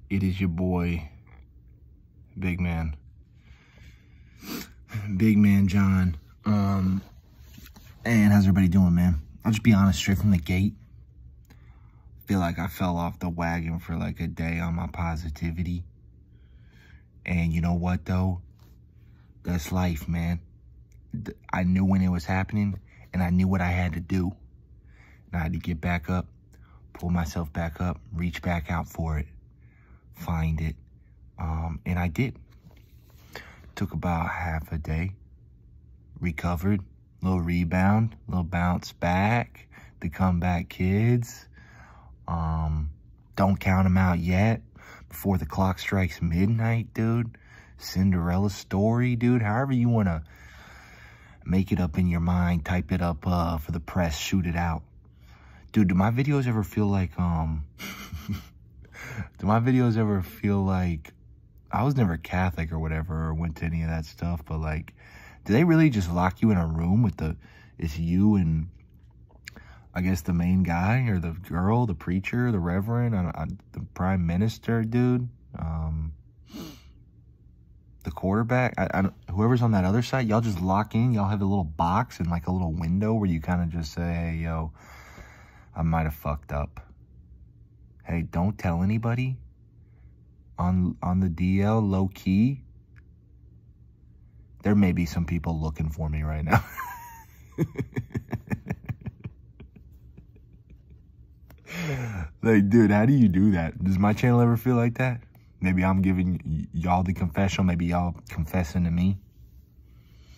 It is your boy, Big Man John. And how's everybody doing, man? I'll just be honest, straight from the gate. Feel like I fell off the wagon for like a day on my positivity. And you know what, though? That's life, man. I knew when it was happening, and I knew what I had to do. And I had to get back up, pull myself back up, reach back out for it, find it. And I did. Took about half a day, recovered, little rebound, little bounce back, the comeback kids. Don't count them out yet. Before the clock strikes midnight, dude. Cinderella story, dude. However you want to make it up in your mind, type it up for the press, shoot it out. Dude, do my videos ever feel like, do my videos ever feel like, I was never Catholic or whatever, or went to any of that stuff, but like, do they really just lock you in a room with it's you and, I guess, the main guy, or the girl, the preacher, the reverend, the prime minister, dude, the quarterback, whoever's on that other side, y'all just lock in, y'all have a little box and like a little window where you kind of just say, hey, yo, I might have fucked up. Hey, don't tell anybody. On the DL, low key, there may be some people looking for me right now. Like, dude, how do you do that? Does my channel ever feel like that? Maybe I'm giving y'all the confessional. Maybe y'all confessing to me.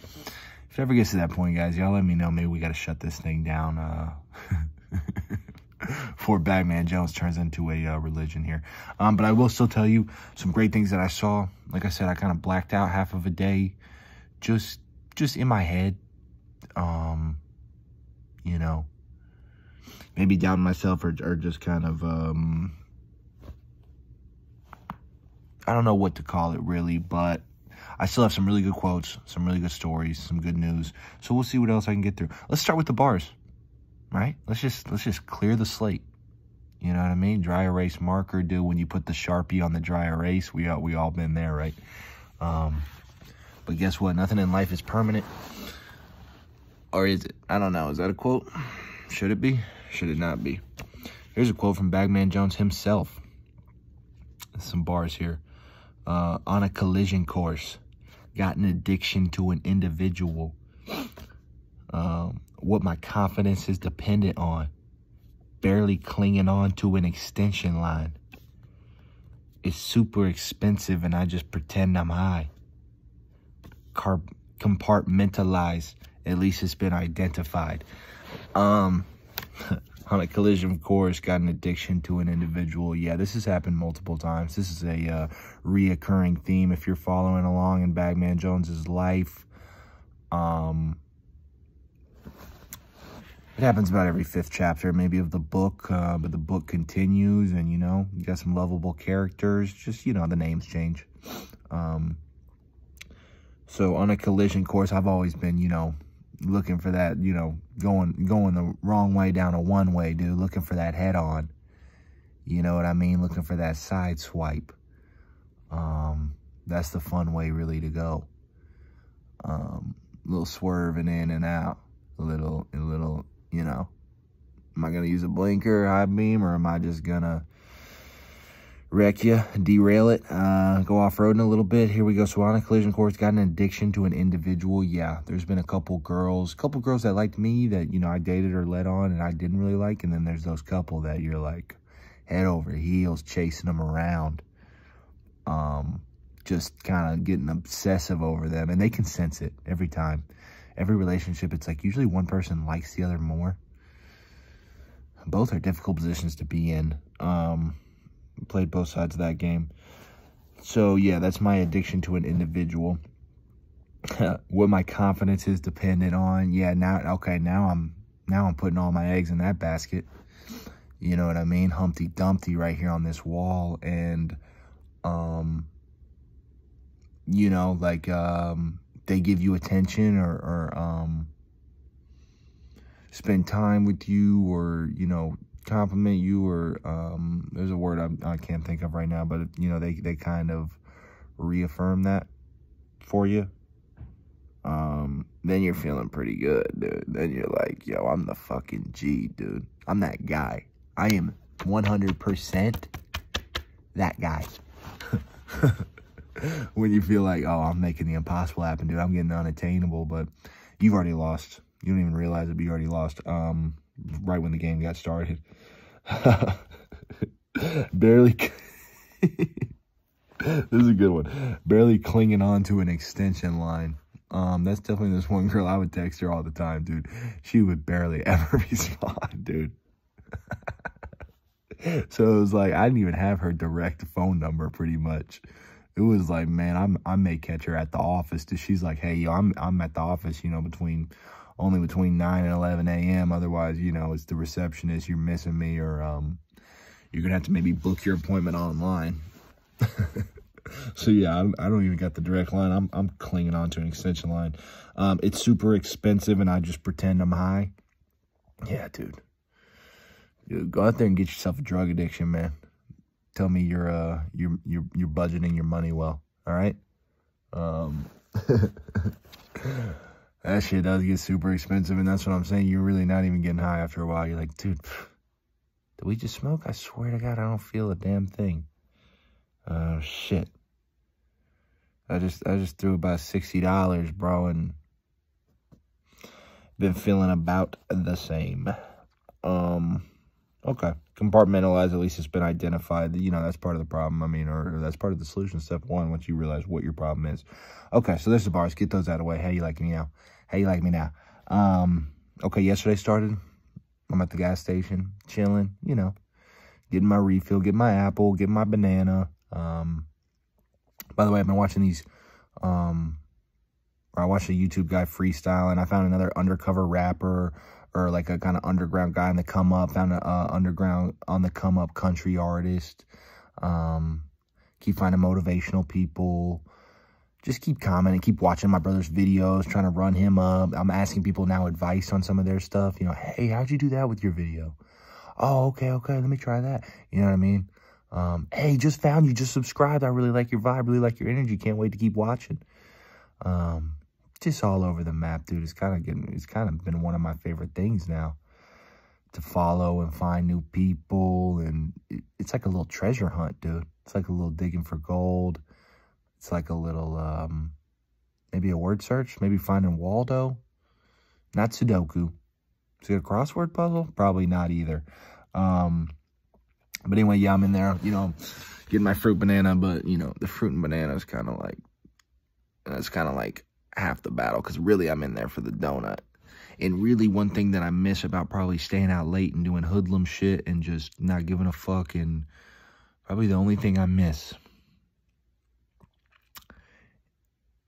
If it ever gets to that point, guys, y'all let me know. Maybe we got to shut this thing down before Bagman Jones turns into a religion here. But I will still tell you some great things that I saw. Like I said, I kind of blacked out half of a day. Just in my head. You know. Maybe doubting myself or just kind of, I don't know what to call it really, but I still have some really good quotes, some really good stories, some good news. So we'll see what else I can get through. Let's start with the bars, right? Let's just clear the slate. You know what I mean? Dry erase marker, dude. When you put the Sharpie on the dry erase, we all been there, right? But guess what? Nothing in life is permanent. Or is it? I don't know. Is that a quote? Should it be? Should it not be? Here's a quote from Bagman Jones himself. Some bars here. On a collision course, got an addiction to an individual. What my confidence is dependent on. Barely clinging on to an extension line. It's super expensive and I just pretend I'm high. Compartmentalized. At least it's been identified. On a collision course, got an addiction to an individual. Yeah, this has happened multiple times. This is a reoccurring theme if you're following along in Bagman Jones's life. It happens about every 5th chapter, maybe, of the book, but the book continues, and, you know, you got some lovable characters. Just, you know, the names change. So on a collision course, I've always been, you know, looking for that, you know, going the wrong way down a one-way, dude. Looking for that head-on. You know what I mean? Looking for that side swipe. That's the fun way, really, to go. Little swerving in and out. A little, you know. Am I going to use a blinker, high beam, or am I just going to wreck you, derail it, go off-roading a little bit? Here we go. So on a collision course, got an addiction to an individual. Yeah, there's been a couple girls that liked me that, you know, I dated or led on and I didn't really like. And then there's those couple that you're like head over heels chasing them around. Just kind of getting obsessive over them. And they can sense it every time. Every relationship, it's like usually one person likes the other more. Both are difficult positions to be in. Played both sides of that game. So yeah, that's my addiction to an individual. What my confidence is dependent on. Yeah, now I'm putting all my eggs in that basket. You know what I mean? Humpty Dumpty right here on this wall. And you know, like they give you attention or spend time with you, or, you know, compliment you, or there's a word I can't think of right now, but you know, they kind of reaffirm that for you, then you're feeling pretty good, dude. Then you're like, yo, I'm the fucking G, dude. I'm that guy. I am 100% that guy. When you feel like, oh, I'm making the impossible happen, dude. I'm getting unattainable, but you've already lost. You don't even realize it, but you already lost. Right when the game got started. Barely. This is a good one. Barely clinging on to an extension line. That's definitely this one girl. I would text her all the time, dude. She would barely ever respond, dude. So it was like, I didn't even have her direct phone number pretty much. It was like, man, I may catch her at the office. She's like, hey, yo, I'm at the office, you know, only between 9 and 11 a.m. Otherwise, you know, it's the receptionist, you're missing me, or you're going to have to maybe book your appointment online. So, yeah, I don't even got the direct line. I'm clinging on to an extension line. It's super expensive, and I just pretend I'm high. Yeah, dude. Dude, go out there and get yourself a drug addiction, man. Tell me you're budgeting your money well, all right? That shit does get super expensive, and that's what I'm saying. You're really not even getting high after a while. You're like, dude, did we just smoke? I swear to God, I don't feel a damn thing. Shit. I just threw about $60, bro, and been feeling about the same. Okay. Compartmentalize, at least it's been identified. You know, that's part of the problem. I mean, or that's part of the solution. Step one, once you realize what your problem is. Okay, so there's the bars. Get those out of the way. How you like me now? How you like me now? Okay, yesterday started. I'm at the gas station, chilling, you know, getting my refill, getting my apple, getting my banana. By the way, I've been watching these, I watched a YouTube guy freestyle, and I found another undercover rapper, or like a kind of underground guy on the come up, found an underground on the come up country artist. Keep finding motivational people. Just keep commenting, keep watching my brother's videos, trying to run him up. I'm asking people now advice on some of their stuff. You know, hey, how'd you do that with your video? Oh, okay, let me try that. You know what I mean? Hey, just found you, just subscribed. I really like your vibe, really like your energy. Can't wait to keep watching. Just all over the map, dude. It's kind of been one of my favorite things now, to follow and find new people. And it's like a little treasure hunt, dude. It's like a little digging for gold. It's like a little, maybe a word search, maybe finding Waldo. Not Sudoku. Is it a crossword puzzle? Probably not either. But anyway, yeah, I'm in there, you know, getting my fruit banana, but, you know, the fruit and banana is kind of like, it's kind of like half the battle, because really I'm in there for the donut. And really one thing that I miss about probably staying out late and doing hoodlum shit and just not giving a fuck, and probably the only thing I miss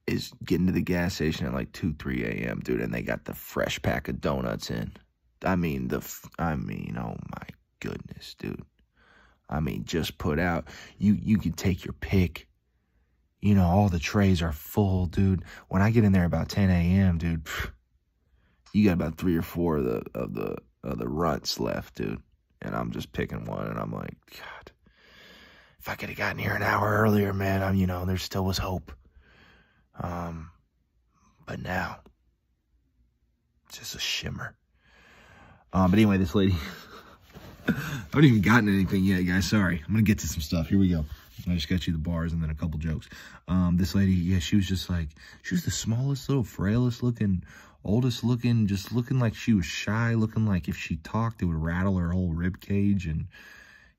is getting to the gas station at like 2, 3 a.m., dude, and they got the fresh pack of donuts in. I mean, oh my goodness, dude. I mean, just put out. You can take your pick. You know, all the trays are full, dude. When I get in there about 10 a.m., dude, you got about 3 or 4 of the runts left, dude. And I'm just picking one, and I'm like, God, if I could have gotten here an hour earlier, man, you know, there still was hope. But now, it's just a shimmer. But anyway, this lady, I haven't even gotten anything yet, guys. Sorry. I'm going to get to some stuff. Here we go. I just got you the bars and then a couple jokes. This lady, yeah, she was just like, she was the smallest, little, frailest looking, oldest looking, just looking like she was shy, looking like if she talked, it would rattle her whole rib cage, and,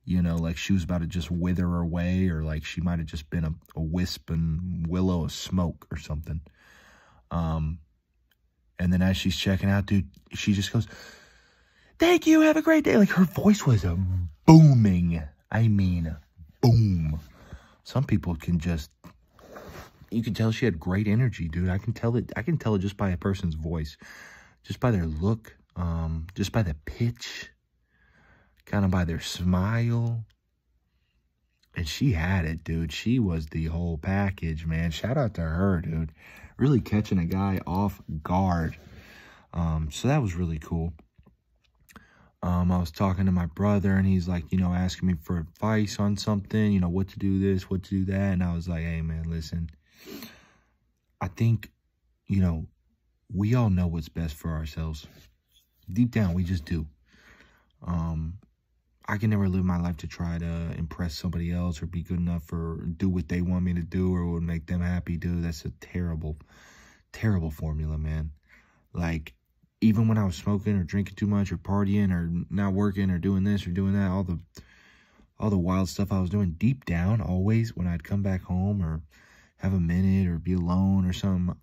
you know, like she was about to just wither away, or like she might have just been a wisp and willow of smoke or something. And then as she's checking out, dude, she just goes, thank you, have a great day. Like, her voice was booming. I mean, boom. Some people can just, you can tell she had great energy, dude. I can tell it just by a person's voice, just by their look, just by the pitch, kind of by their smile. And she had it, dude. She was the whole package, man. Shout out to her, dude. Really catching a guy off guard. So that was really cool. I was talking to my brother, and he's like, you know, asking me for advice on something, you know, what to do this, what to do that. And I was like, hey, man, listen, I think, you know, we all know what's best for ourselves. Deep down, we just do. I can never live my life to try to impress somebody else or be good enough or do what they want me to do or would make them happy, dude. That's a terrible, terrible formula, man. Like, even when I was smoking or drinking too much or partying or not working or doing this or doing that, all the wild stuff I was doing, deep down, always, when I'd come back home or have a minute or be alone or something,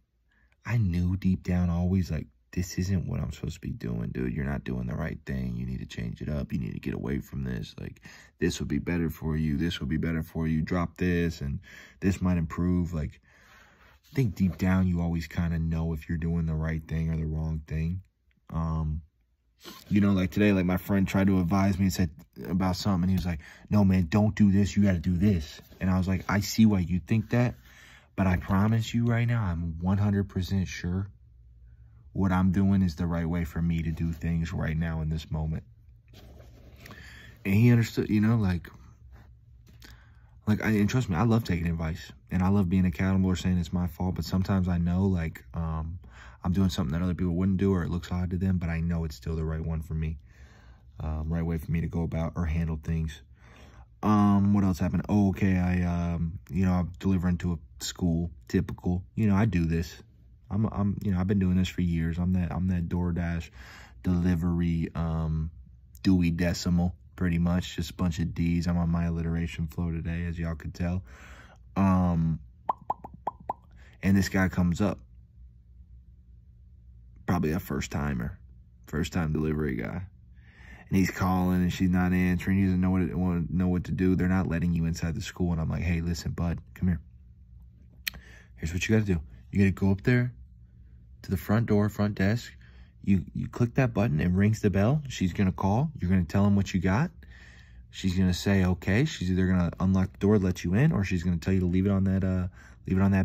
I knew deep down always, like, this isn't what I'm supposed to be doing, dude. You're not doing the right thing. You need to change it up. You need to get away from this. Like, this would be better for you. This would be better for you. Drop this, and this might improve. Like, I think deep down you always kind of know if you're doing the right thing or the wrong thing. You know, like today, like my friend tried to advise me and said about something, and he was like, no, man, don't do this. You got to do this. And I was like, I see why you think that, but I promise you right now, I'm 100% sure what I'm doing is the right way for me to do things right now in this moment. And he understood, you know, and trust me, I love taking advice and I love being accountable or saying it's my fault. But sometimes I know, like, I'm doing something that other people wouldn't do or it looks odd to them, but I know it's still the right one for me. Right way for me to go about or handle things. What else happened? Oh, okay. You know, I'm delivering to a school. Typical. You know, I do this. You know, I've been doing this for years. I'm that DoorDash delivery, Dewey Decimal, pretty much. Just a bunch of D's. I'm on my alliteration flow today, as y'all could tell. And this guy comes up. Probably a first-time delivery guy. And he's calling and she's not answering. He doesn't know what to do. They're not letting you inside the school. And I'm like, hey, listen, bud, come here. Here's what you got to do. You got to go up there to the front door, front desk. You click that button, it rings the bell. She's going to call. You're going to tell them what you got. She's going to say, okay. She's either going to unlock the door, let you in, or she's going to tell you to leave it on that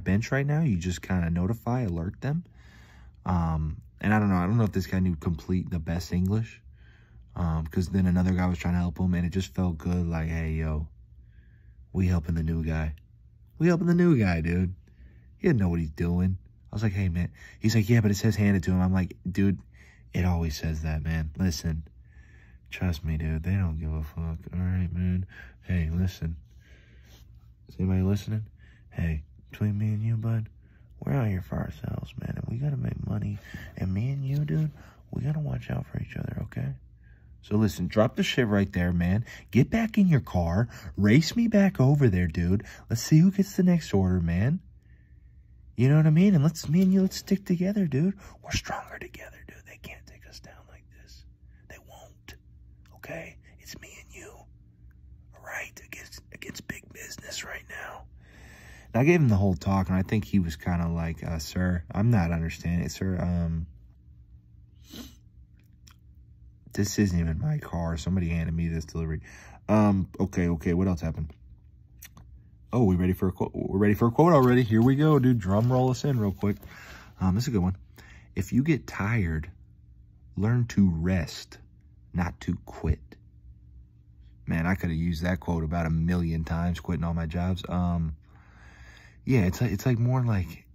bench right now. You just kind of notify, alert them. And I don't know if this guy knew the best English. Because then another guy was trying to help him, and it just felt good. Like, hey, yo, we helping the new guy. We helping the new guy, dude. He didn't know what he's doing. I was like, hey, man. He's like, yeah, but it says hand it to him. I'm like, dude, it always says that, man. Listen, trust me, dude. They don't give a fuck. All right, man. Hey, listen. Is anybody listening? Hey, between me and you, bud, we're out here for ourselves, man. And we got to make money. And me and you, dude, we got to watch out for each other, okay? So listen, drop the shit right there, man. Get back in your car. Race me back over there, dude. Let's see who gets the next order, man. You know what I mean? And let's stick together, dude. We're stronger together, dude. They can't take us down like this. They won't. Okay? It's me and you. All right? Against big business right now. And I gave him the whole talk, and I think he was kind of like, sir, I'm not understanding. Sir, this isn't even my car. Somebody handed me this delivery. Okay. What else happened? Oh, we're ready for a quote. We're ready for a quote already. Here we go, dude. Drum roll us in real quick. This is a good one. If you get tired, learn to rest, not to quit. Man, I could have used that quote about 1,000,000 times, quitting all my jobs. Yeah, it's like more like,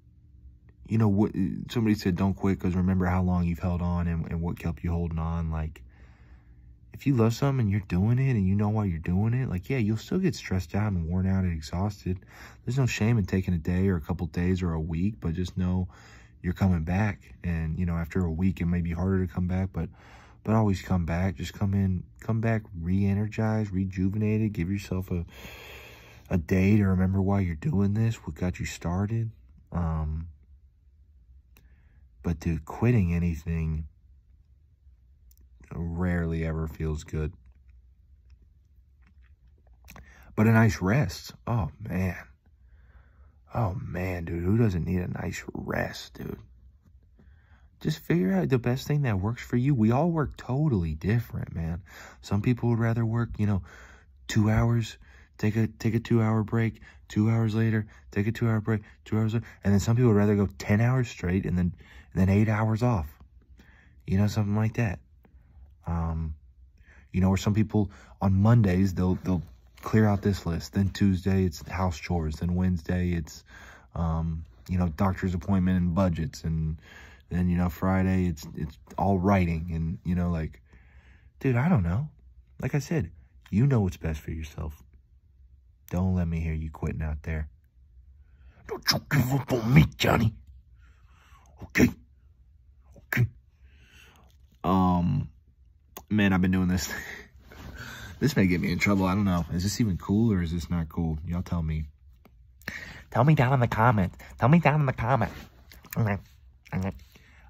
you know, what somebody said, don't quit because remember how long you've held on and what kept you holding on. Like, if you love something and you're doing it and you know why you're doing it, like, yeah, you'll still get stressed out and worn out and exhausted. There's no shame in taking a day or a couple days or a week, but just know you're coming back. And, you know, after a week, it may be harder to come back, but always come back. Just come back re-energized, rejuvenated. Give yourself a day to remember why you're doing this, what got you started. But dude, quitting anything rarely ever feels good. But a nice rest, oh man, dude, who doesn't need a nice rest, dude? Just figure out the best thing that works for you. We all work totally different, man. Some people would rather work, you know, 2 hours, take a 2-hour break, 2 hours later, take a 2-hour break, 2 hours later, and then some people would rather go 10 hours straight and then 8 hours off. You know, something like that. You know, where some people on Mondays, they'll clear out this list. Then Tuesday, it's house chores. Then Wednesday, it's, you know, doctor's appointment and budgets. And then, you know, Friday, it's all writing. And, you know, like, dude, I don't know. Like I said, you know what's best for yourself. Don't let me hear you quitting out there. Don't you give up on me, Johnny. Okay. Okay. Man, I've been doing this. This may get me in trouble. I don't know. Is this even cool or is this not cool? Y'all tell me. Tell me down in the comments. Tell me down in the comments.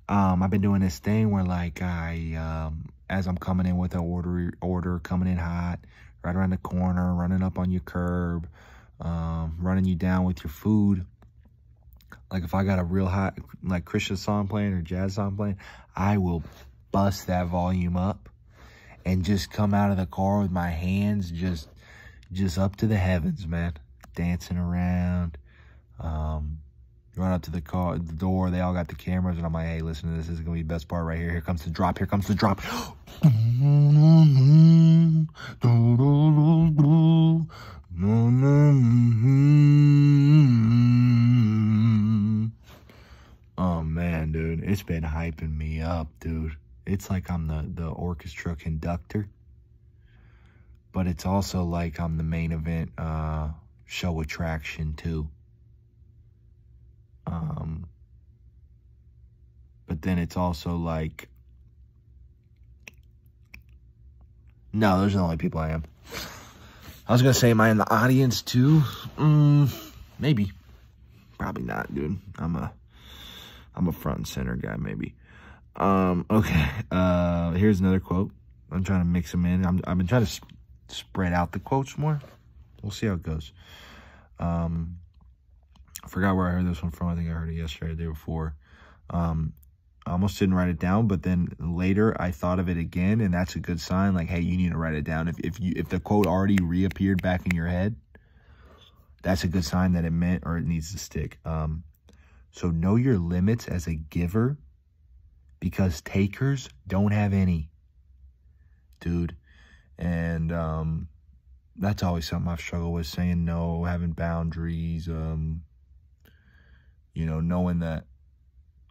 I've been doing this thing where, like, as I'm coming in with an order coming in hot, right around the corner, running up on your curb, running you down with your food. Like, if I got a real hot, like, Christian song playing or jazz song playing, I will bust that volume up and just come out of the car with my hands just up to the heavens, man. Dancing around. Run up to the car, the door. They all got the cameras, and I'm like, hey, listen to this. This is going to be the best part right here. Here comes the drop. Here comes the drop. Oh, man, dude. It's been hyping me up, dude. It's like I'm the orchestra conductor. But it's also like I'm the main event show attraction, too. But then it's also like, no, those are the only people I am. I was going to say, am I in the audience too? Maybe. Probably not, dude. I'm a front and center guy, maybe. Okay. Here's another quote. I'm trying to mix them in. I've been trying to spread out the quotes more. We'll see how it goes. I forgot where I heard this one from. I think I heard it yesterday or the day before. I almost didn't write it down, but then later I thought of it again, and that's a good sign. Like, hey, you need to write it down. If the quote already reappeared back in your head, that's a good sign that it meant or it needs to stick. So know your limits as a giver, because takers don't have any, dude. And that's always something I've struggled with, saying no, having boundaries, you know, knowing that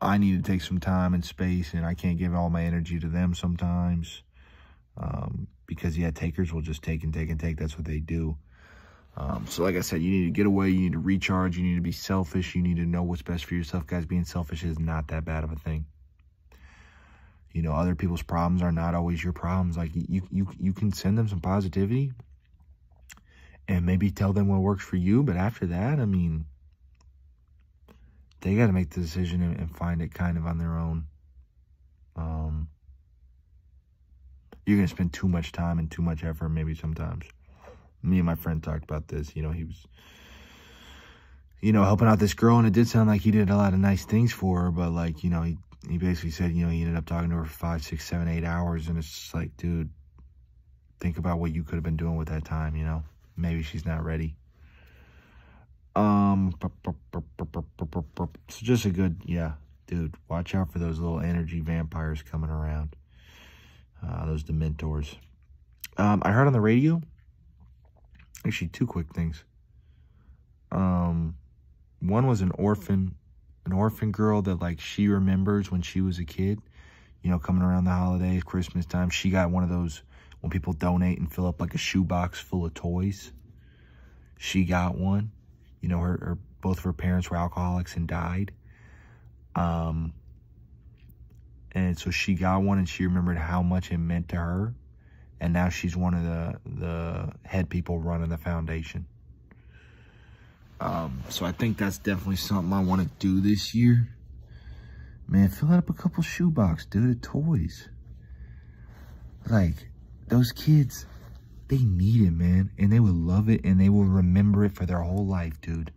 I need to take some time and space, and I can't give all my energy to them sometimes. Because, yeah, takers will just take and take and take. That's what they do. So, like I said, you need to get away. You need to recharge. You need to be selfish. You need to know what's best for yourself. Guys, being selfish is not that bad of a thing. You know, other people's problems are not always your problems. Like, you can send them some positivity and maybe tell them what works for you. But after that, I mean, they got to make the decision and find it kind of on their own. You're going to spend too much time and too much effort maybe sometimes. Me and my friend talked about this. You know, he was, you know, helping out this girl, and it did sound like he did a lot of nice things for her, but, like, you know, he basically said, you know, he ended up talking to her for 5, 6, 7, 8 hours, and it's just like, dude, think about what you could have been doing with that time, you know? Maybe she's not ready. So just a good, yeah, dude, watch out for those little energy vampires coming around. Those Dementors. I heard on the radio, actually 2 quick things. One was an orphan girl that, like, she remembers when she was a kid, you know, coming around the holidays, Christmas time. She got one of those when people donate and fill up like a shoebox full of toys. She got one. You know, both of her parents were alcoholics and died. And so she got one, and she remembered how much it meant to her. And now she's one of the head people running the foundation. So I think that's definitely something I want to do this year. Man, fill up a couple shoebox, dude, of toys. Like, those kids, they need it, man. And they will love it, and they will remember it for their whole life, dude.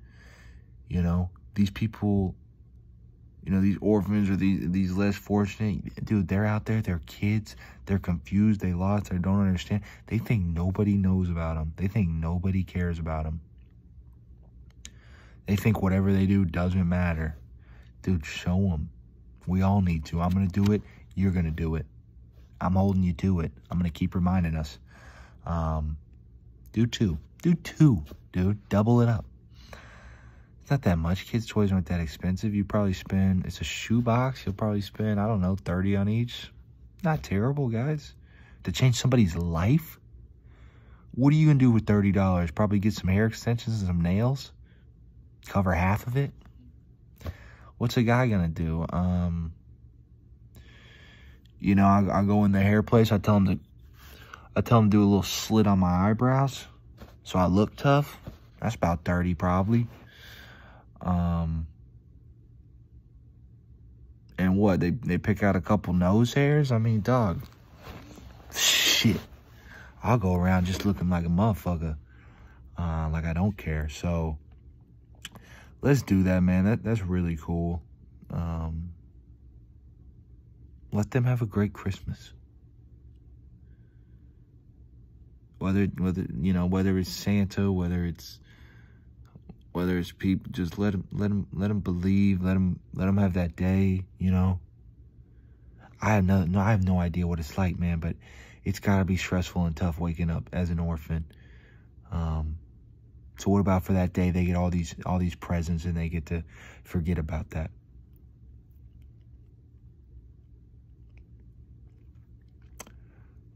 You know, these people, you know, these orphans or these less fortunate, dude, they're out there, they're kids, they're confused, they lost, they don't understand. They think nobody knows about them. They think nobody cares about them. They think whatever they do doesn't matter. Dude, show them. We all need to. I'm going to do it. You're going to do it. I'm holding you to it. I'm going to keep reminding us. Do two. Do two, dude. Double it up. It's not that much. Kids' toys aren't that expensive. You probably spend, it's a shoebox. You'll probably spend, I don't know, 30 on each. Not terrible, guys. To change somebody's life? What are you going to do with $30? Probably get some hair extensions and some nails? Cover half of it? What's a guy going to do? You know, I go in the hair place. I tell him to do a little slit on my eyebrows so I look tough. That's about 30 probably. And what, they pick out a couple nose hairs? I mean, dog, shit, I'll go around just looking like a motherfucker, like I don't care. So let's do that, man. That's really cool. Let them have a great Christmas. Whether it's Santa, whether it's people, just let them believe, let them have that day, you know. I have no idea what it's like, man, but it's gotta be stressful and tough waking up as an orphan. So what about for that day they get all these presents and they get to forget about that?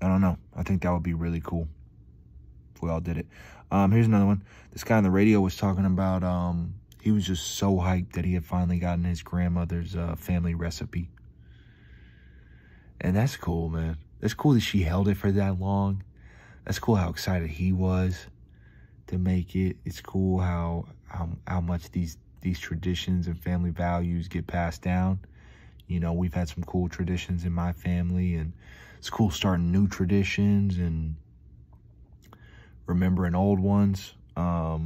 I don't know. I think that would be really cool if we all did it. Here's another one. This guy on the radio was talking about, he was just so hyped that he had finally gotten his grandmother's family recipe. And that's cool, man. That's cool that she held it for that long. That's cool how excited he was to make it. It's cool how much these traditions and family values get passed down. You know, we've had some cool traditions in my family, and it's cool starting new traditions and remembering old ones. I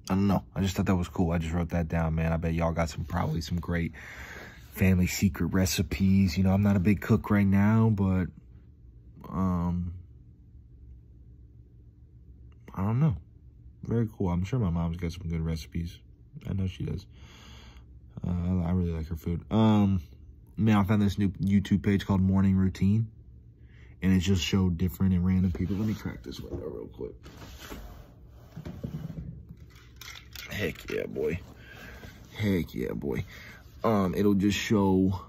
don't know. I just thought that was cool. I just wrote that down, man. I bet y'all got probably some great family secret recipes. You know, I'm not a big cook right now, but I don't know. Very cool. I'm sure my mom's got some good recipes. I know she does. I really like her food. Man, I found this new YouTube page called Morning Routine, and it just showed different and random people. Let me crack this window real quick. Heck yeah, boy. Heck yeah, boy. It'll just show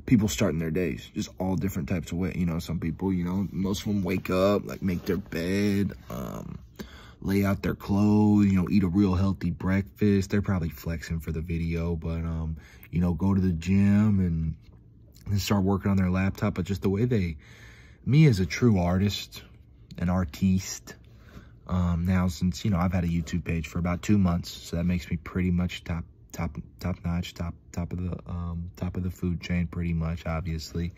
people starting their days, just all different types of ways. You know, some people, you know, most of them wake up, like make their bed, lay out their clothes, you know, eat a real healthy breakfast. They're probably flexing for the video, but, you know, go to the gym and start working on their laptop. But just the way me as a true artist, an artiste, now since, you know, I've had a YouTube page for about 2 months, so that makes me pretty much top notch, top of the food chain, pretty much, obviously.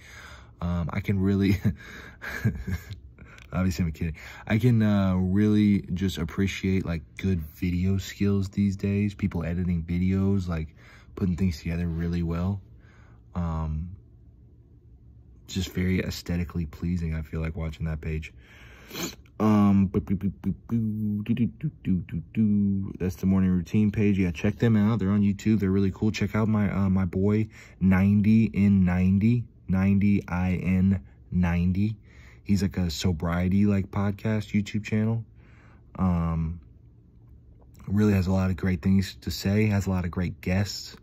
I can really, obviously I'm kidding. I can really just appreciate like good video skills these days. People editing videos, like putting things together really well. Just very aesthetically pleasing, I feel like, watching that page. That's the Morning Routine page. Yeah, check them out. They're on YouTube. They're really cool. Check out my boy 90in90 90in90. He's like a sobriety like podcast YouTube channel. Really has a lot of great things to say. Has a lot of great guests.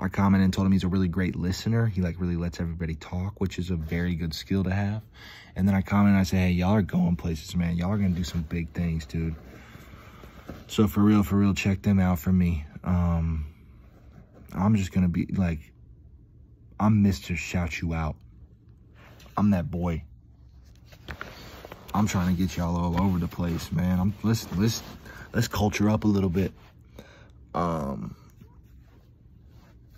I commented and told him he's a really great listener. He like really lets everybody talk, which is a very good skill to have. And then I commented and I said, hey, y'all are going places, man. Y'all are going to do some big things, dude. So for real, check them out for me. I'm just going to be like, I'm Mr. Shout You Out. I'm that boy. I'm trying to get y'all all over the place, man. Let's culture up a little bit.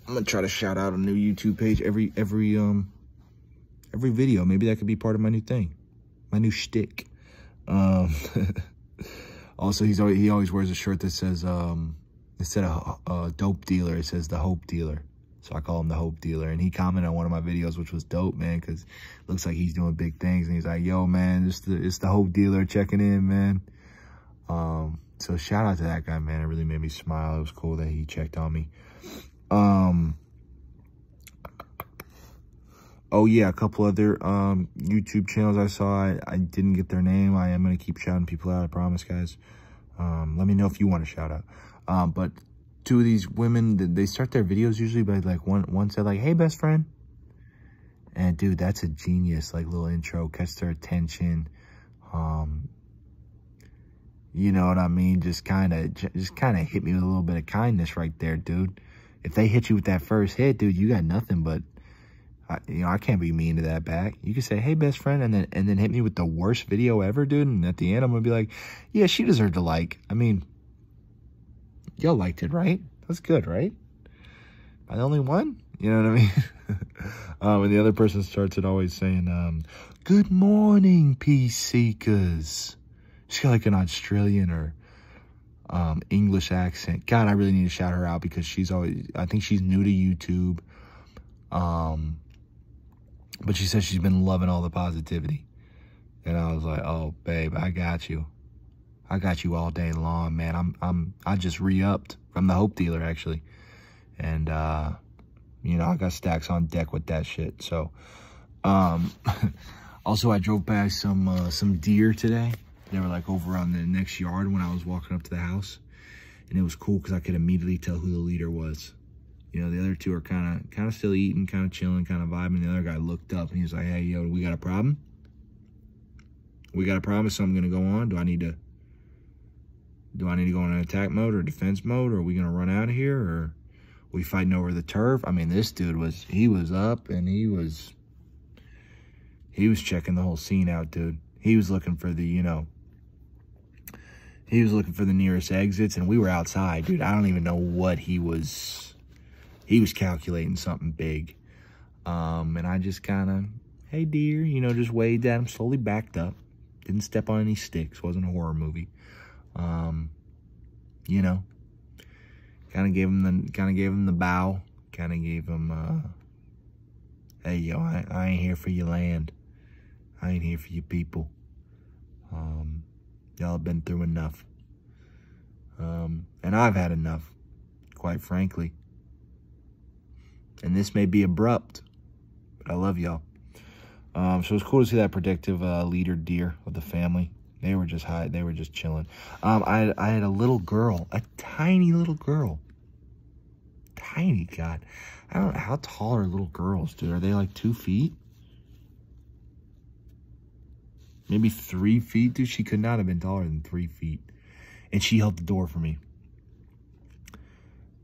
I'm gonna try to shout out a new YouTube page every video. Maybe that could be part of my new thing, my new shtick. Also, he always wears a shirt that says instead of dope dealer, it says the hope dealer. So I call him the hope dealer. And he commented on one of my videos, which was dope, man, because it looks like he's doing big things. And he's like, yo, man, it's the hope dealer checking in, man. So shout out to that guy, man. It really made me smile. It was cool that he checked on me. Oh, yeah, a couple other YouTube channels I saw. I didn't get their name. I am going to keep shouting people out, I promise, guys. Let me know if you want a shout out. But two of these women, they start their videos usually by, like, one said, like, hey, best friend. And, dude, that's a genius, like, little intro. Catch their attention. You know what I mean? Just kind of hit me with a little bit of kindness right there, dude. If they hit you with that first hit, dude, you got nothing but... I can't be mean to that back. You can say, hey, best friend, and then hit me with the worst video ever, dude. And at the end, I'm going to be like, yeah, she deserved a like. I mean, y'all liked it, right? That's good, right? Am I the only one? You know what I mean? And the other person starts it always saying, good morning, peace seekers. She's got like an Australian or English accent. God, I really need to shout her out because I think she's new to YouTube. But she says she's been loving all the positivity. And I was like, oh, babe, I got you. I got you all day long, man. I just re-upped from the Hope Dealer, actually. And, you know, I got stacks on deck with that shit. So, also, I drove by some deer today. They were, like, over on the next yard when I was walking up to the house. And it was cool because I could immediately tell who the leader was. You know, the other two are kind of still eating, kind of chilling, kind of vibing. The other guy looked up and he was like, hey, yo, we got a problem? We got a problem, so I'm going to go on. Do I need to go in an attack mode or defense mode? Or are we going to run out of here? Or are we fighting over the turf? I mean, this dude he was up and he was checking the whole scene out, dude. He was looking for the, he was looking for the nearest exits, and we were outside, dude. I don't even know what he was calculating something big. And I just kind of, hey, dear, just waved at him, slowly backed up. Didn't step on any sticks. Wasn't a horror movie. Kind of gave him the bow. Kind of gave him, hey, yo, I ain't here for your land. I ain't here for your people. Y'all have been through enough. And I've had enough, quite frankly. And this may be abrupt, but I love y'all. So it's cool to see that protective leader deer of the family. They were just high. They were just chilling. I had a little girl, a tiny little girl. Tiny, God. I don't know, how tall are little girls, dude? Are they like 2 feet? Maybe 3 feet, dude? She could not have been taller than 3 feet. And she held the door for me.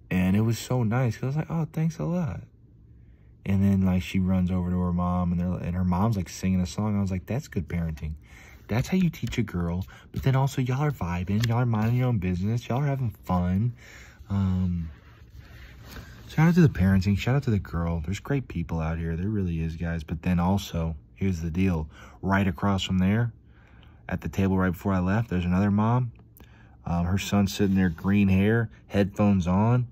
And it was so nice. 'Cause I was like, oh, thanks a lot. And then, like, she runs over to her mom, and her mom's, like, singing a song. I was like, that's good parenting. That's how you teach a girl. But then also, y'all are vibing. Y'all are minding your own business. Y'all are having fun. Shout out to the parenting. Shout out to the girl. There's great people out here. There really is, guys. But then also, here's the deal. Right across from there, at the table right before I left, there's another mom. Her son's sitting there, green hair, headphones on,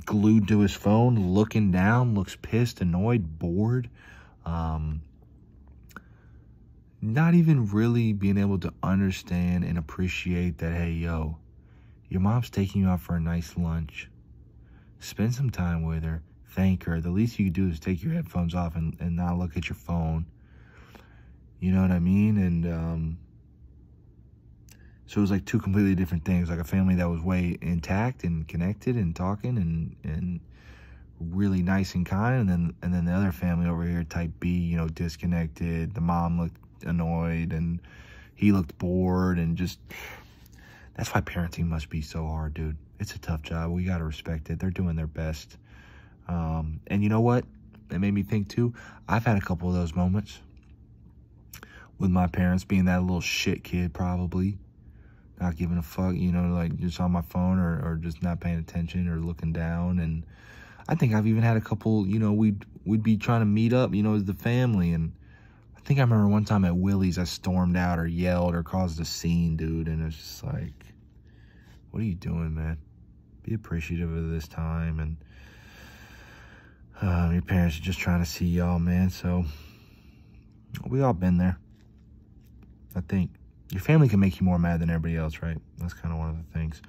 glued to his phone, looking down, looks pissed, annoyed, bored. Not even really being able to understand and appreciate that, hey, yo, your mom's taking you out for a nice lunch. Spend some time with her. Thank her. The least you can do is take your headphones off and not look at your phone. You know what I mean? And so it was like two completely different things. Like a family that was way intact and connected and talking and really nice and kind. And then the other family over here, type B, disconnected. The mom looked annoyed and he looked bored, and just, that's why parenting must be so hard, dude. It's a tough job. We got to respect it. They're doing their best. And you know what? It made me think too. I've had a couple of those moments with my parents being that little shit kid, probably not giving a fuck, like just on my phone or just not paying attention or looking down. And I think I've even had a couple, we'd be trying to meet up, as the family. And I think I remember one time at Willie's, I stormed out or yelled or caused a scene, dude. And it's just like, what are you doing, man? Be appreciative of this time. And your parents are just trying to see y'all, man. So we all been there. I think your family can make you more mad than everybody else, right? That's kind of one of the things.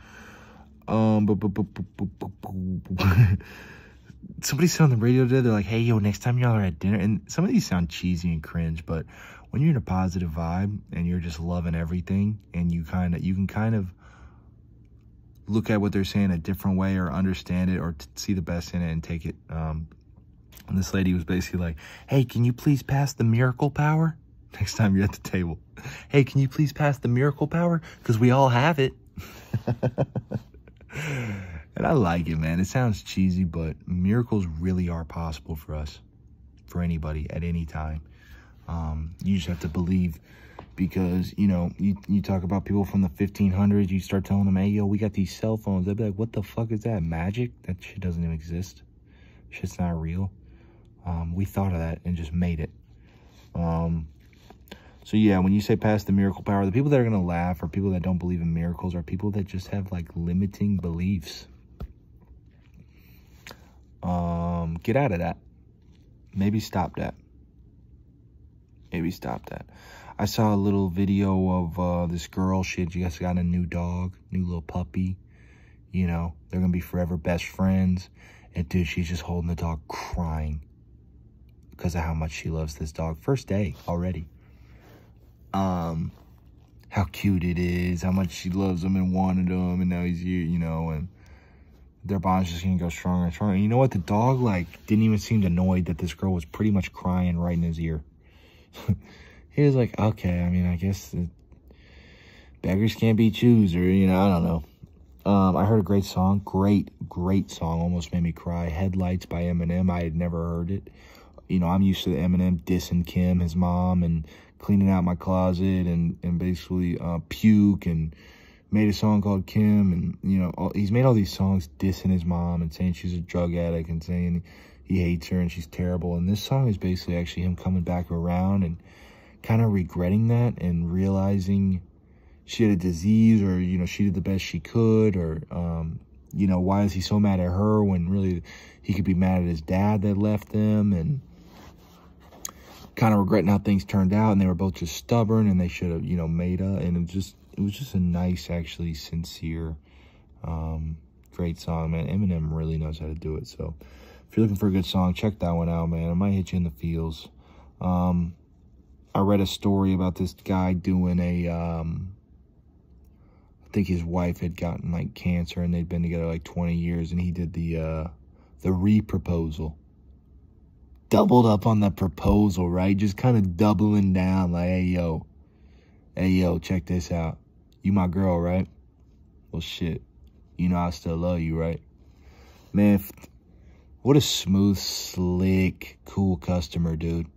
somebody said on the radio today, they're like, hey, yo, next time y'all are at dinner, and some of these sound cheesy and cringe, but when you're in a positive vibe and you're just loving everything, and you can kind of look at what they're saying a different way, or understand it, or see the best in it and take it. And this lady was basically like, hey, can you please pass the miracle power next time you're at the table? Hey, can you please pass the miracle power? Because we all have it. And I like it, man. It sounds cheesy, but miracles really are possible for us, for anybody, at any time. You just have to believe, because, you know, you talk about people from the 1500s, you start telling them, hey, yo, we got these cell phones. They'll be like, what the fuck is that? Magic? That shit doesn't even exist. Shit's not real. We thought of that and just made it. So yeah, when you say pass the miracle power, the people that are going to laugh, or people that don't believe in miracles, are people that just have like limiting beliefs. Get out of that. Maybe stop that. Maybe stop that. I saw a little video of this girl. She just got a new dog, new little puppy. You know, they're going to be forever best friends. And dude, she's just holding the dog crying because of how much she loves this dog. First day already. How cute it is, how much she loves him and wanted him, and now he's here, you know, and their bond's just gonna go stronger and stronger. And you know what? The dog, like, didn't even seem annoyed that this girl was pretty much crying right in his ear. He was like, okay, I mean, I guess beggars can't be choosers, you know, I don't know. I heard a great song, great song, almost made me cry. Headlights by Eminem. I had never heard it. You know, I'm used to the Eminem dissing Kim, his mom, and cleaning out my closet, and basically puke, and made a song called Kim, and, you know, he's made all these songs dissing his mom and saying she's a drug addict and saying he hates her and she's terrible. And this song is basically actually him coming back around and kind of regretting that, and realizing she had a disease, or, you know, she did the best she could, or, you know, why is he so mad at her when really he could be mad at his dad that left them, and kind of regretting how things turned out, and they were both just stubborn, and they should have, you know, made up. And it was just a nice, actually sincere, great song, man. Eminem really knows how to do it. So if you're looking for a good song, check that one out, man. It might hit you in the feels. I read a story about this guy doing a, I think his wife had gotten like cancer, and they'd been together like 20 years, and he did the re-proposal. Doubled up on the proposal, right? Just kind of doubling down, like, hey, yo, check this out. You my girl, right? Well, shit. You know I still love you, right? Man, what a smooth, slick, cool customer, dude.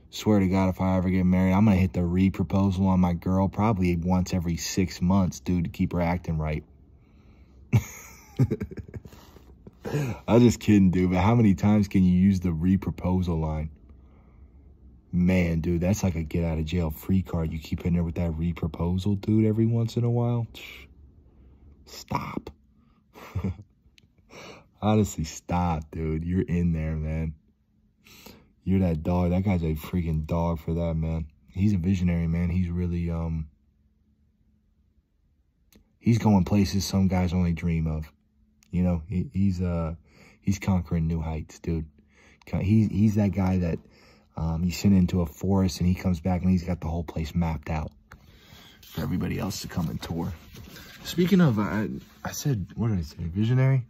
Swear to God, if I ever get married, I'm going to hit the re-proposal on my girl probably once every 6 months, dude, to keep her acting right. I'm just kidding, dude, but how many times can you use the re-proposal line? Man, dude, that's like a get-out-of-jail-free card. You keep hitting her with that re-proposal, dude, every once in a while. Stop. Honestly, stop, dude. You're in there, man. You're that dog. That guy's a freaking dog for that, man. He's a visionary, man. He's really, he's going places some guys only dream of. You know, he's conquering new heights, dude. He's that guy that you send into a forest and he comes back and he's got the whole place mapped out for everybody else to come and tour. Speaking of, I said, what did I say? Visionary?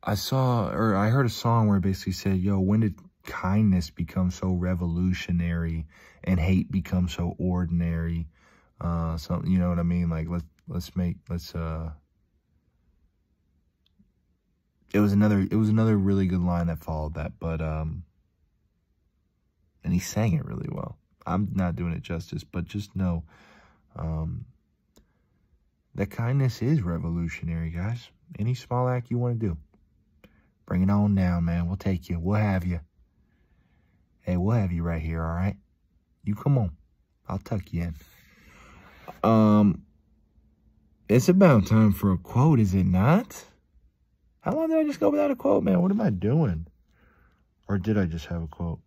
I heard a song where it basically said, yo, when did kindness become so revolutionary and hate become so ordinary? Something, you know what I mean? Like, it was another really good line that followed that, but, and he sang it really well. I'm not doing it justice, but just know, that kindness is revolutionary, guys. Any small act you want to do, bring it on down, man. We'll take you. We'll have you. Hey, we'll have you right here, all right? You come on. I'll tuck you in. It's about time for a quote, is it not? How long did I just go without a quote, man? What am I doing? Or did I just have a quote?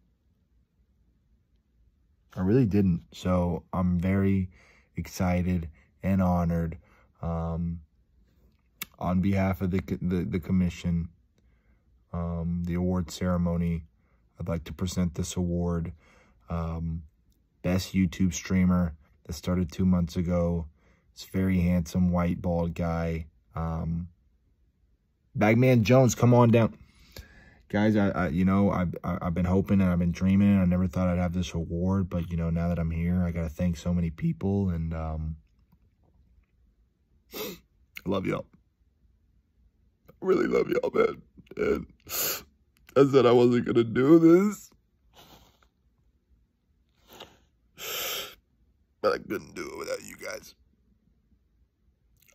I really didn't. So I'm very excited and honored. on behalf of the commission, the award ceremony, I'd like to present this award. Best YouTube streamer that started 2 months ago. It's very handsome, white, bald guy. Bagman Jones, come on down. Guys, I've been hoping and I've been dreaming. I never thought I'd have this award, but, you know, now that I'm here, I got to thank so many people, and I love y'all. I really love y'all, man. And I said I wasn't going to do this, but I couldn't do it without you guys.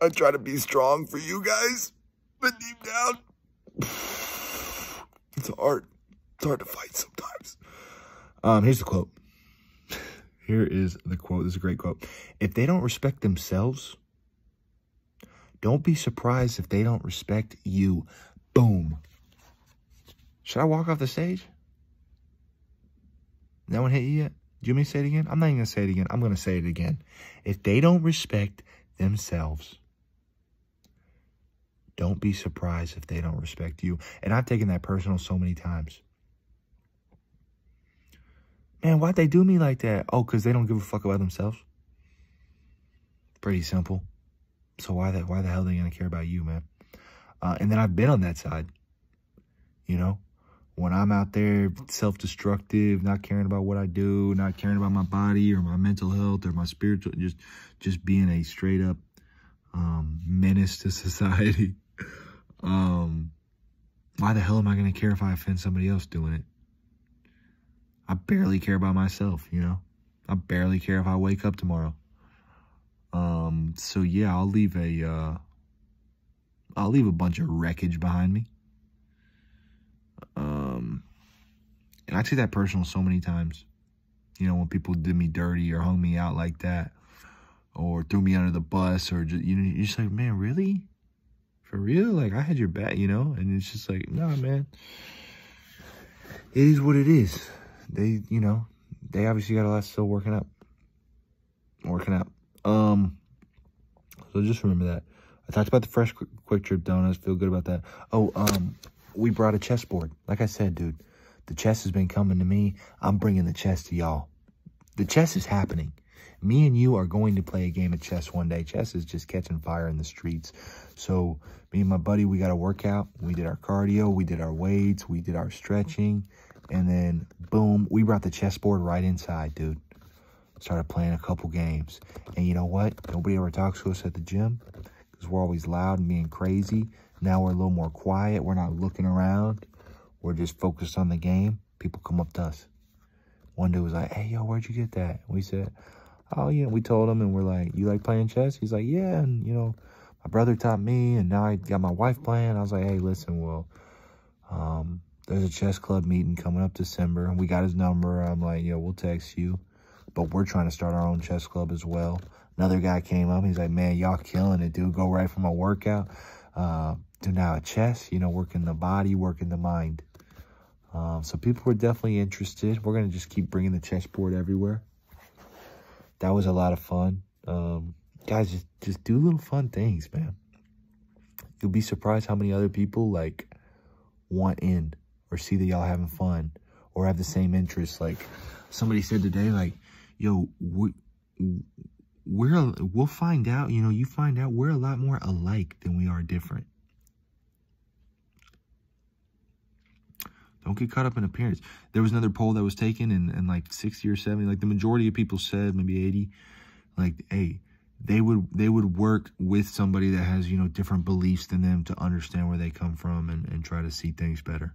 I try to be strong for you guys, but deep down, it's hard. It's hard to fight sometimes. Here's the quote. Here is the quote. This is a great quote. If they don't respect themselves, don't be surprised if they don't respect you. Boom. Should I walk off the stage? That one hit you yet? Do you want me to say it again? I'm not even going to say it again. I'm going to say it again. If they don't respect themselves, don't be surprised if they don't respect you. And I've taken that personal so many times. Man, why'd they do me like that? Oh, because they don't give a fuck about themselves? Pretty simple. So why the hell are they going to care about you, man? And then I've been on that side. You know? When I'm out there self-destructive, not caring about what I do, not caring about my body or my mental health or my spiritual, just being a straight up menace to society. Why the hell am I going to care if I offend somebody else doing it? I barely care about myself, you know? I barely care if I wake up tomorrow. So yeah, I'll leave a bunch of wreckage behind me. And I take that personal so many times. You know, when people did me dirty or hung me out like that, or threw me under the bus, or just, you know, you're just like, man, really? For real? Like, I had your back, you know? And it's just like, nah, man. It is what it is. They, you know, they obviously got a lot still working out. So just remember that. I talked about the Fresh Quick Trip donuts. Feel good about that. Oh, we brought a chessboard. Like I said, dude, the chess has been coming to me. I'm bringing the chess to y'all. The chess is happening. Me and you are going to play a game of chess one day. Chess is just catching fire in the streets. So me and my buddy, we got a workout. We did our cardio. We did our weights. We did our stretching. And then, boom, we brought the chessboard right inside, dude. Started playing a couple games. And you know what? Nobody ever talks to us at the gym because we're always loud and being crazy. Now we're a little more quiet. We're not looking around. We're just focused on the game. People come up to us. One dude was like, hey, yo, where'd you get that? We said, oh, yeah. We told him, and we're like, you like playing chess? He's like, yeah. And, you know, my brother taught me, and now I got my wife playing. I was like, hey, listen, well, there's a chess club meeting coming up December. And we got his number. I'm like, yo, we'll text you. But we're trying to start our own chess club as well. Another guy came up. He's like, man, y'all killing it, dude. Go right from a workout. Do now a chess, you know, working the body, working the mind. So people were definitely interested. We're going to just keep bringing the chessboard everywhere. That was a lot of fun. Guys, just do little fun things, man. You'll be surprised how many other people, like, want in or see that y'all having fun or have the same interests. Like, somebody said today, like, yo, we'll find out, you know, you find out we're a lot more alike than we are different. Don't get caught up in appearance. There was another poll that was taken, and like 60 or 70, like the majority of people said, maybe 80, like, hey, they would work with somebody that has, you know, different beliefs than them to understand where they come from and try to see things better.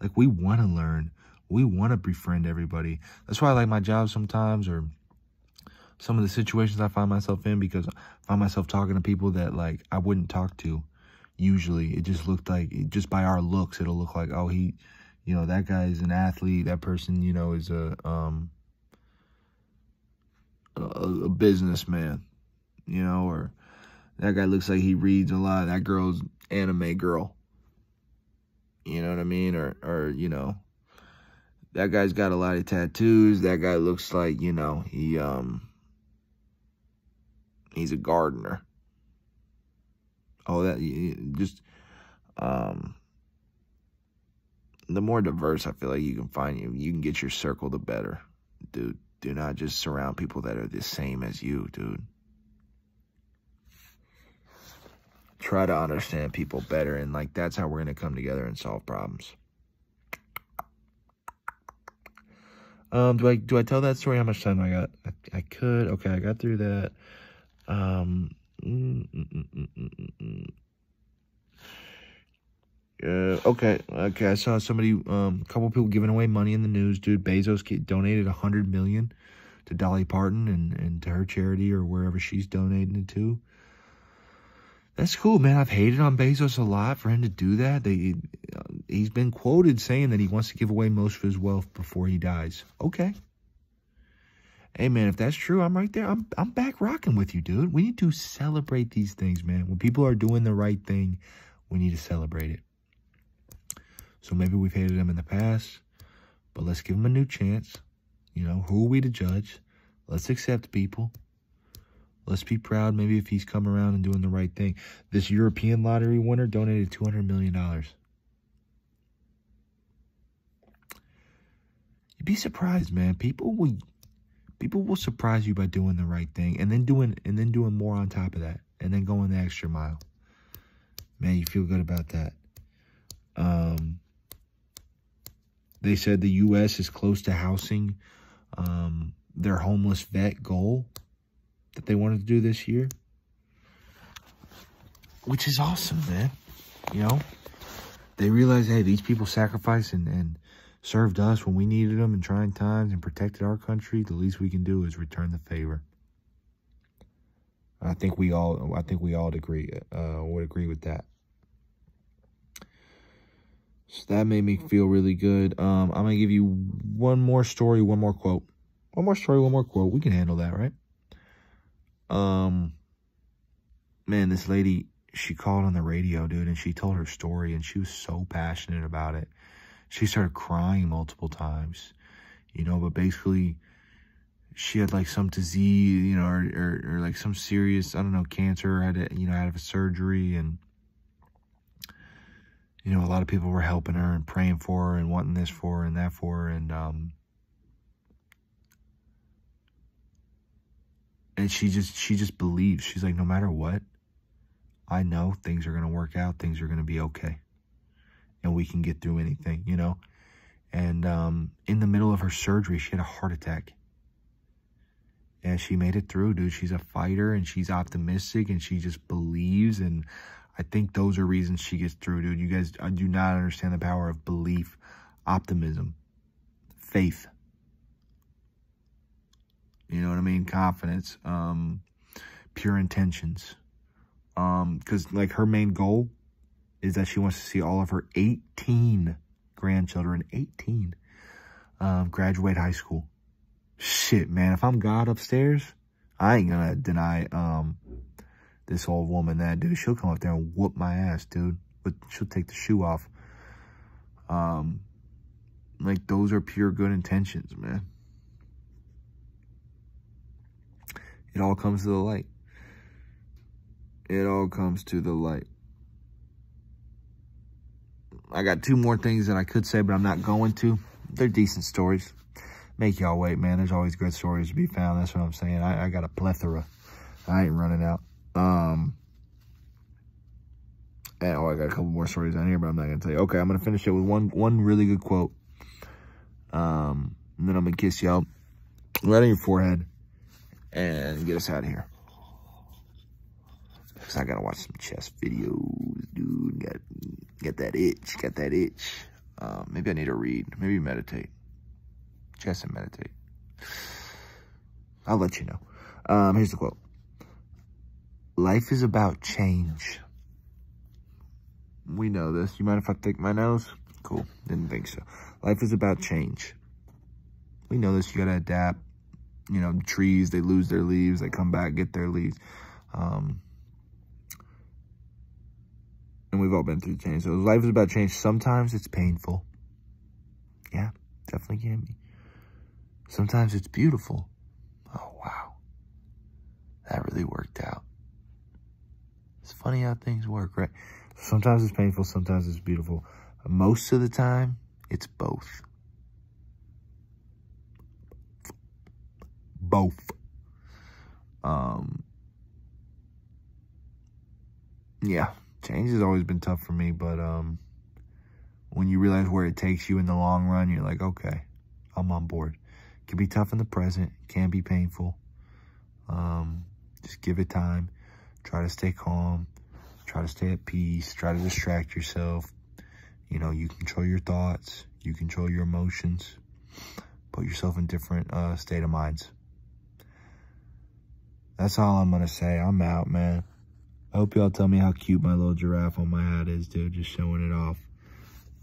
Like, we want to learn. We want to befriend everybody. That's why I like my job sometimes, or some of the situations I find myself in, because I find myself talking to people that, like, I wouldn't talk to. Usually, it just looked like, just by our looks, it'll look like, oh, he, you know, that guy is an athlete. That person, you know, is a businessman, you know, or that guy looks like he reads a lot. That girl's anime girl. You know what I mean? Or you know, that guy's got a lot of tattoos. That guy looks like, you know, he's a gardener. Oh, that just the more diverse I feel like you can find, you can get your circle, the better, dude. Do not just surround people that are the same as you, dude. Try to understand people better, and like that's how we're gonna come together and solve problems. Do I tell that story? How much time I got? I could. Okay, I got through that. Okay. I saw somebody, a couple people giving away money in the news, dude. Bezos donated $100 million to Dolly Parton and to her charity or wherever she's donating it to. That's cool, man. I've hated on Bezos a lot for him to do that. He's been quoted saying that he wants to give away most of his wealth before he dies. Okay. Hey, man, if that's true, I'm right there. I'm back rocking with you, dude. We need to celebrate these things, man. When people are doing the right thing, we need to celebrate it. So maybe we've hated him in the past, but let's give him a new chance. You know, who are we to judge? Let's accept people. Let's be proud maybe if he's come around and doing the right thing. This European lottery winner donated $200 million. You'd be surprised, man. People will surprise you by doing the right thing and then doing more on top of that and then going the extra mile. Man, you feel good about that. They said the U.S. is close to housing their homeless vet goal that they wanted to do this year, which is awesome, man. You know, they realized, hey, these people sacrificed and served us when we needed them in trying times and protected our country. The least we can do is return the favor. I think we all would agree with that. So that made me feel really good. I'm going to give you one more story, one more quote. One more story, one more quote. We can handle that, right? Man, this lady, she called on the radio, dude, and she told her story, and she was so passionate about it. She started crying multiple times, you know, but basically she had like some disease, you know, or like some serious, I don't know, cancer, had to, you know, had a surgery, and you know, a lot of people were helping her and praying for her and wanting this for her and that for her. And she just believes. She's like, no matter what, I know things are going to work out. Things are going to be okay. And we can get through anything, you know. And in the middle of her surgery, she had a heart attack. And she made it through, dude. She's a fighter and she's optimistic and she just believes. And I think those are reasons she gets through, dude. You guys do not understand the power of belief, optimism, faith. You know what I mean? Confidence, pure intentions. Because, like, her main goal is that she wants to see all of her 18 grandchildren, 18, graduate high school. Shit, man, if I'm God upstairs, I ain't gonna deny this old woman that, dude. She'll come up there and whoop my ass, dude. But she'll take the shoe off. Like, those are pure good intentions, man. It all comes to the light. It all comes to the light. I got two more things that I could say, but I'm not going to. They're decent stories. Make y'all wait, man. There's always good stories to be found. That's what I'm saying. I got a plethora. I ain't running out. And, I got a couple more stories down here, but I'm not going to tell you. Okay, I'm going to finish it with one really good quote. And then I'm going to kiss y'all right on your forehead and get us out of here. Because I got to watch some chess videos, dude. Get that itch. Got that itch. Maybe I need to read. Maybe meditate. Chess and meditate. I'll let you know. Here's the quote. Life is about change. We know this. You mind if I take my nose? Cool. Didn't think so. Life is about change. We know this. You got to adapt. You know, trees, they lose their leaves. They come back, get their leaves. And we've all been through change. So life is about change. Sometimes it's painful. Yeah, definitely can be. Sometimes it's beautiful. Oh, wow. That really worked out. It's funny how things work, right? Sometimes it's painful, sometimes it's beautiful. Most of the time, it's both. Both. Yeah, change has always been tough for me, but when you realize where it takes you in the long run, you're like, okay, I'm on board. It can be tough in the present, it can be painful. Just give it time. Try to stay calm. Try to stay at peace. Try to distract yourself. You know, you control your thoughts. You control your emotions. Put yourself in different state of minds. That's all I'm going to say. I'm out, man. I hope y'all tell me how cute my little giraffe on my hat is, dude. Just showing it off.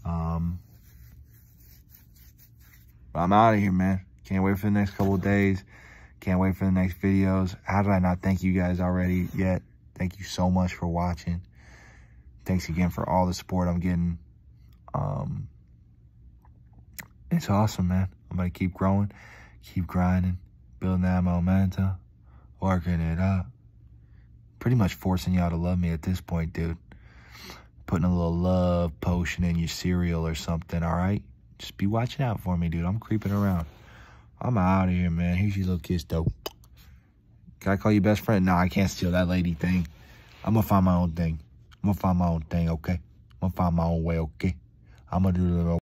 I'm out of here, man. Can't wait for the next couple of days. Can't wait for the next videos. How did I not thank you guys already yet? Thank you so much for watching. Thanks again for all the support I'm getting. It's awesome, man. I'm going to keep growing, keep grinding, building that momentum, working it up. Pretty much forcing y'all to love me at this point, dude. Putting a little love potion in your cereal or something, all right? Just be watching out for me, dude. I'm creeping around. I'm out of here, man. Here's your little kiss, though. Can I call you best friend? No, I can't steal that lady thing. I'm going to find my own thing. I'm going to find my own thing, okay? I'm going to find my own way, okay? I'm going to do the little